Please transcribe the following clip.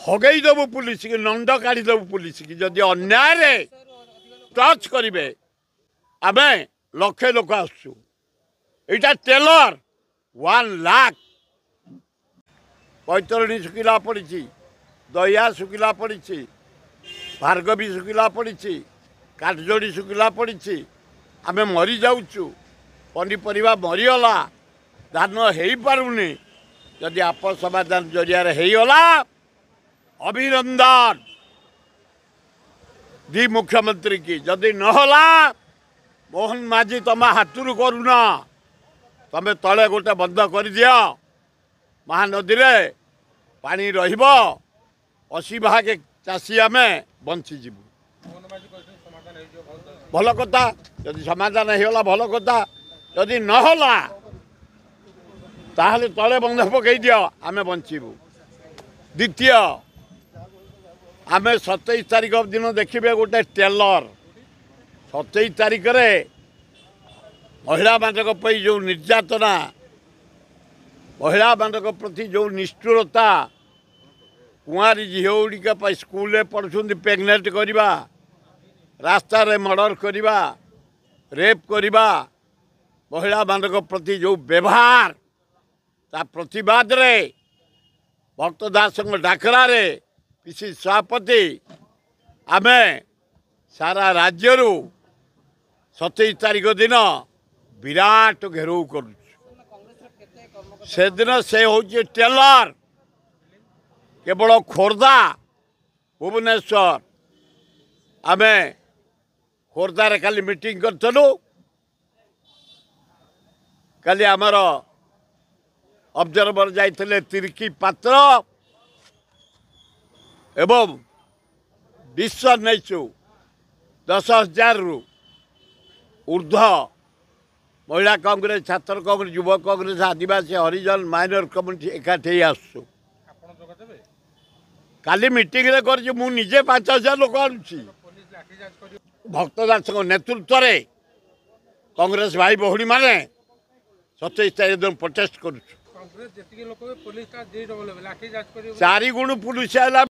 हगई देवु police की नंद काढ़ीदेवु police की जदि अन्याय टच करेंगे आम लक्षे लोक आसु यहाँ टेलर 1 लाख बैतरणी शुखिला पड़ी दहिया शुखिला पड़ी भार्गवी शुखिला पड़ी काठजोड़ी शुखिला पड़ी आम मरी जाऊँ पनीपरिया मरीगला धान हो पारुनी जदि आप समाधान जरिया होगला अभिनंदन दी मुख्यमंत्री की जदि नहला मोहन माझी तुम हाथुर करूना तुम तले गोटे बंद कर दियो महानदी रे पानी रहिबो 80 भाग चाषी आम बंचीजु भल कथा जदि समाधान होगला भल कथा जदि नहला ताहले तले बंध पकई दियो आम बंचीबू द्वितीय आम 27 तारीख दिन देखिए गोटे टेलर 27 तारीख रे महिला मानक जो निर्यातना महिला मानक प्रति जो निष्ठुरता कुआरी झील स्कूल पढ़ुं प्रेगनेंट करवा रास्ता रे मर्डर करवा रेप करवा महिला मानक प्रति जो व्यवहार ता प्रतिवाद रे भक्त दास डाकरा रे पीसी सभापति आम सारा राज्य 27 तारीख दिन विराट घेराव कर दिन से हूँ टेलर केवल खोर्धा भुवनेश्वर आम खोर्धार काली मीटिंग करूँ काली आमर ऑब्जर्वर जाइए तिरकी पात्र एवं डिसीजन नहीं 10,000 रु ऊर्ध महिला कांग्रेस छात्र कांग्रेस युवा कांग्रेस आदिवासी हरिजन माइनर कम्युनिटी एकाठी आसु काली मीटिंग रे कर मुझे 5,000 लोक आनुची भक्तदास नेतृत्व रे कांग्रेस भाई भौणी माने 27 तारीख दिन प्रोटेस्ट कर 4 गुण पुलिस